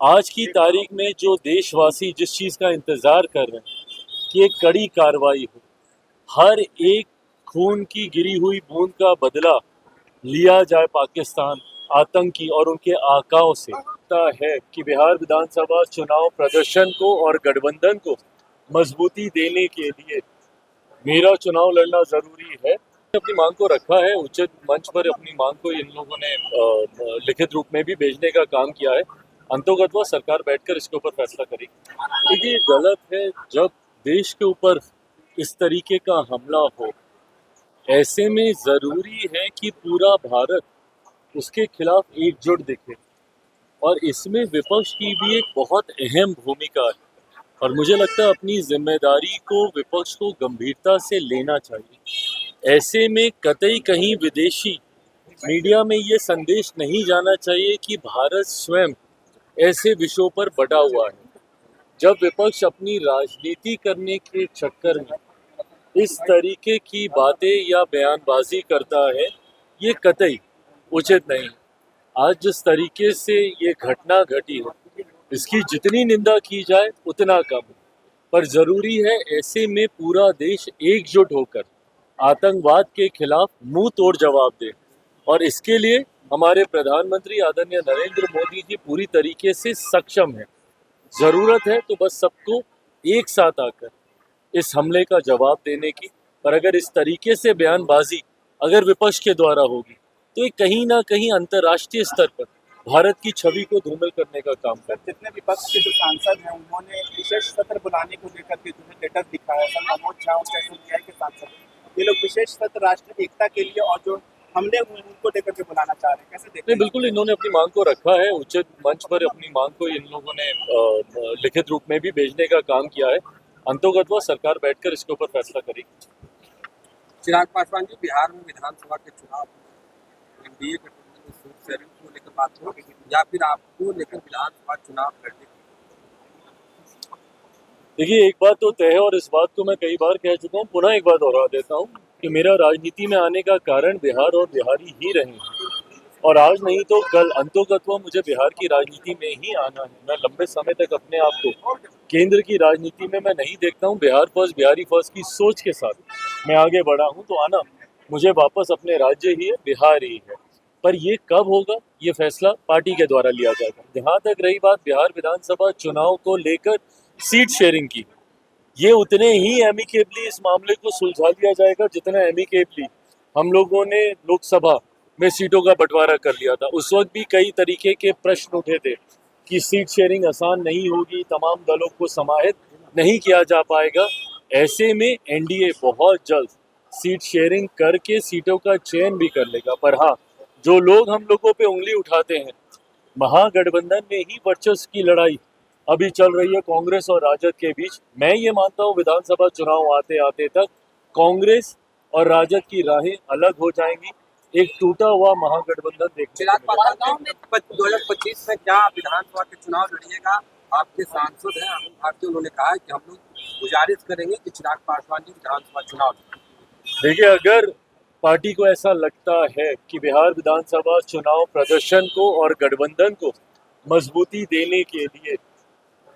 आज की तारीख में जो देशवासी जिस चीज़ का इंतज़ार कर रहे हैं कि एक कड़ी कार्रवाई हो, हर एक खून की गिरी हुई बूंद का बदला लिया जाए पाकिस्तान आतंकी और उनके आकाओं से। लगता है कि बिहार विधानसभा चुनाव प्रदर्शन को और गठबंधन को मजबूती देने के लिए मेरा चुनाव लड़ना ज़रूरी है। अपनी मांग को रखा है, उचित मंच पर अपनी मांग को इन लोगों ने लिखित रूप में भी भेजने का काम किया है। अंतोगत्वा सरकार बैठकर इसके ऊपर फैसला करेगी। देखिए, गलत है जब देश के ऊपर इस तरीके का हमला हो। ऐसे में ज़रूरी है कि पूरा भारत उसके खिलाफ एकजुट दिखे और इसमें विपक्ष की भी एक बहुत अहम भूमिका है। और मुझे लगता है अपनी जिम्मेदारी को विपक्ष को गंभीरता से लेना चाहिए। ऐसे में कतई कहीं विदेशी मीडिया में ये संदेश नहीं जाना चाहिए कि भारत स्वयं ऐसे विषयों पर बटा हुआ है। जब विपक्ष अपनी राजनीति करने के चक्कर में इस तरीके की बातें या बयानबाजी करता है, ये कतई उचित नहीं। आज जिस तरीके से ये घटना घटी है, इसकी जितनी निंदा की जाए उतना कम है। पर जरूरी है ऐसे में पूरा देश एकजुट होकर आतंकवाद के खिलाफ मुंह तोड़ जवाब दे। और इसके लिए हमारे प्रधानमंत्री आदरणीय नरेंद्र मोदी जी पूरी तरीके से सक्षम है। जरूरत है तो बस सबको एक साथ आकर इस हमले का जवाब देने की। पर अगर इस तरीके से बयानबाजी अगर विपक्ष के द्वारा होगी तो ये कहीं ना कहीं अंतर्राष्ट्रीय स्तर पर भारत की छवि को धूमिल करने का काम करता है। जितने विपक्ष के जो सांसद हैं उन्होंने विशेष सत्र बुलाने को लेकर के जो लेटर लिखा है, सर मनोज झा और एसोसिएशन के सांसद, ये लोग विशेष सत्र राष्ट्रीय एकता के लिए और जो हमले हुए हैं उनको लेकर के बुलाना चाह रहे हैं, कैसे देखते नहीं, हैं? बिल्कुल इन्होंने अपनी मांग को रखा है, उचित मंच पर अपनी मांग को इन लोगों ने लिखित रूप में भी भेजने का काम किया है। अंतोगत्वा सरकार बैठकर इसके ऊपर फैसला करेगी। चिराग पासवान जी, बिहार में विधानसभा के चुनाव एनडीए गठबंधन में सीट शेयरिंग को लेकर बात हो या फिर आपको लेकर विधानसभा चुनाव लड़ने की? देखिए, एक बात तो तय है और इस बात को मैं कई बार कह चुका हूँ, पुनः एक बात दोहरा देता हूँ कि मेरा राजनीति में आने का कारण बिहार और बिहारी ही रहे हैं और आज नहीं तो कल अंतोगत्वा मुझे बिहार की राजनीति में ही आना है। मैं लंबे समय तक अपने आप को केंद्र की राजनीति में मैं नहीं देखता हूँ। बिहार फर्स्ट, बिहारी फर्स्ट की सोच के साथ मैं आगे बढ़ा हूँ, तो आना मुझे वापस अपने राज्य ही है, बिहार ही है। पर ये कब होगा, ये फैसला पार्टी के द्वारा लिया जाएगा। जहाँ तक रही बात बिहार विधानसभा चुनाव को लेकर सीट शेयरिंग की, ये उतने ही एमिकेबली इस मामले को सुलझा लिया जाएगा जितना एमिकेबली हम लोगों ने लोकसभा में सीटों का बंटवारा कर लिया था। उस वक्त भी कई तरीके के प्रश्न उठे थे कि सीट शेयरिंग आसान नहीं होगी, तमाम दलों को समाहित नहीं किया जा पाएगा। ऐसे में एनडीए बहुत जल्द सीट शेयरिंग करके सीटों का चयन भी कर लेगा। पर हाँ, जो लोग हम लोगों पे उंगली उठाते हैं, महागठबंधन में ही वर्चस्व की लड़ाई अभी चल रही है कांग्रेस और राजद के बीच। मैं ये मानता हूँ विधानसभा चुनाव आते आते तक कांग्रेस और राजद की राहें अलग हो जाएंगी, एक टूटा हुआ महागठबंधन देखने चिराग को मिलेगा। पासवान 2025 में क्या विधानसभा के चुनाव लड़िएगा? आपके सांसद हैं अरुण भारती, उन्होंने कहा है कि हम लोग गुजारिश करेंगे कि चिराग पासवान जी विधानसभा चुनाव लड़ें। देखिए, अगर पार्टी को ऐसा लगता है कि बिहार विधानसभा चुनाव प्रदर्शन को और गठबंधन को मजबूती देने के लिए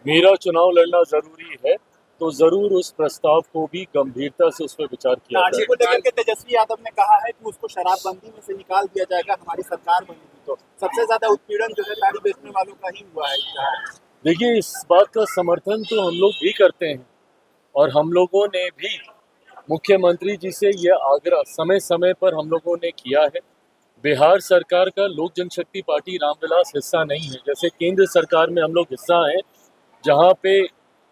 मेरा चुनाव लड़ना जरूरी है, तो जरूर उस प्रस्ताव को भी गंभीरता से उस पर विचार किया नारी जाए। को लेकर के तेजस्वी यादव ने कहा है कि उसको शराबबंदी में से निकाल दिया जाएगा, हमारी सरकार बनेगी तो सबसे ज्यादा उत्पीड़न जो है ताड़ी बेचने वालों का ही हुआ है। देखिए, इस बात का समर्थन तो हम लोग भी करते हैं और हम लोगों ने भी मुख्यमंत्री जी से यह आग्रह समय समय पर हम लोगों ने किया है। बिहार सरकार का लोक जनशक्ति पार्टी रामविलास हिस्सा नहीं है, जैसे केंद्र सरकार में हम लोग हिस्सा हैं, जहाँ पे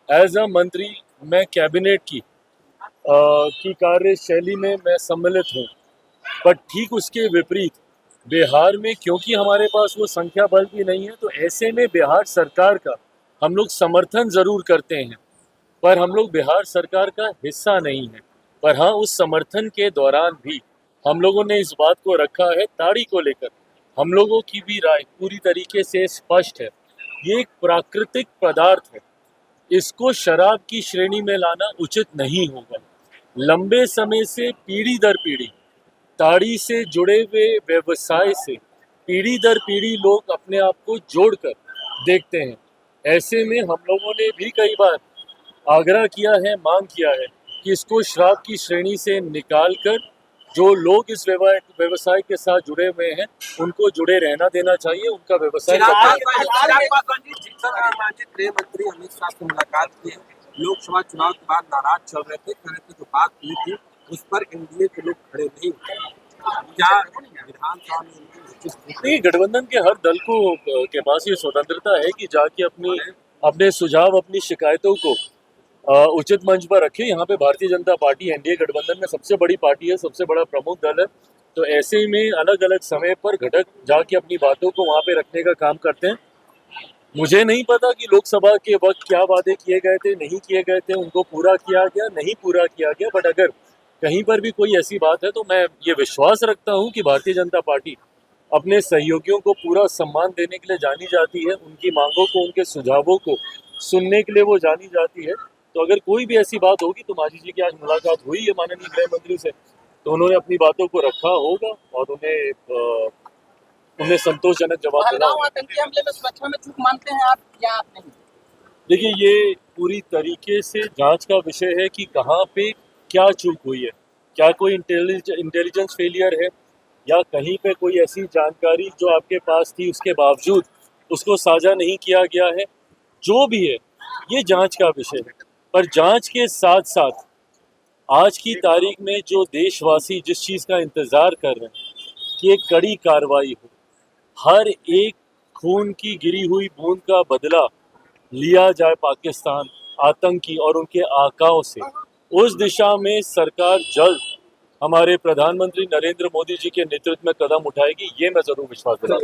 एज अ मंत्री मैं कैबिनेट की कार्यशैली में मैं सम्मिलित हूँ। पर ठीक उसके विपरीत बिहार में क्योंकि हमारे पास वो संख्या बल भी नहीं है, तो ऐसे में बिहार सरकार का हम लोग समर्थन जरूर करते हैं, पर हम लोग बिहार सरकार का हिस्सा नहीं है। पर हाँ, उस समर्थन के दौरान भी हम लोगों ने इस बात को रखा है, ताड़ी को लेकर हम लोगों की भी राय पूरी तरीके से स्पष्ट है। ये एक प्राकृतिक पदार्थ है, इसको शराब की श्रेणी में लाना उचित नहीं होगा। लंबे समय से पीढ़ी दर पीढ़ी ताड़ी से जुड़े हुए व्यवसाय से पीढ़ी दर पीढ़ी लोग अपने आप को जोड़कर देखते हैं। ऐसे में हम लोगों ने भी कई बार आग्रह किया है, मांग किया है कि इसको श्राप की श्रेणी से निकाल कर जो लोग इस व्यवसाय के साथ जुड़े हुए हैं उनको जुड़े रहना देना चाहिए, उनका व्यवसाय चिराग करना पासवान जी जी गृह मंत्री अमित शाह से मुलाकात की है। लोकसभा चुनाव के बाद नाराज चल रहे थे, कह रहे थे जो बात हुई थी उस पर एनडीए के लोग खड़े नहीं हुए। क्या विधानसभा में नहीं, गठबंधन के हर दल को के पास ये स्वतंत्रता है कि जाके अपने सुझाव, अपनी शिकायतों को उचित मंच पर रखे। यहाँ पे भारतीय जनता पार्टी एनडीए गठबंधन में सबसे बड़ी पार्टी है, सबसे बड़ा प्रमुख दल है, तो ऐसे में अलग अलग समय पर घटक जाके अपनी बातों को वहाँ पे रखने का काम करते हैं। मुझे नहीं पता कि लोकसभा के वक्त क्या वादे किए गए थे, नहीं किए गए थे, उनको पूरा किया गया, नहीं पूरा किया गया, बट अगर कहीं पर भी कोई ऐसी बात है तो मैं ये विश्वास रखता हूँ कि भारतीय जनता पार्टी अपने सहयोगियों को पूरा सम्मान देने के लिए जानी जाती है, उनकी मांगों को, उनके सुझावों को सुनने के लिए वो जानी जाती है। तो अगर कोई भी ऐसी बात होगी तो मांझी जी की आज मुलाकात हुई है माननीय गृह मंत्री से, तो उन्होंने अपनी बातों को रखा होगा और उन्हें संतोषजनक जवाब मिला होगा। आतंकी हमले में सुरक्षा में चूक मानते हैं आप या आप नहीं? देखिए, ये पूरी तरीके से जांच का विषय है कि कहाँ पे क्या चूक हुई है, क्या कोई इंटेलिजेंस फेलियर है या कहीं पे कोई ऐसी जानकारी जो आपके पास थी उसके बावजूद उसको साझा नहीं किया गया है। जो भी है ये जांच का विषय है, पर जांच के साथ साथ आज की तारीख में जो देशवासी जिस चीज़ का इंतज़ार कर रहे हैं कि एक कड़ी कार्रवाई हो, हर एक खून की गिरी हुई बूंद का बदला लिया जाए पाकिस्तान आतंकी और उनके आकाओं से, उस दिशा में सरकार जल्द हमारे प्रधानमंत्री नरेंद्र मोदी जी के नेतृत्व में कदम उठाएगी, ये मैं जरूर विश्वास दिलाता हूं।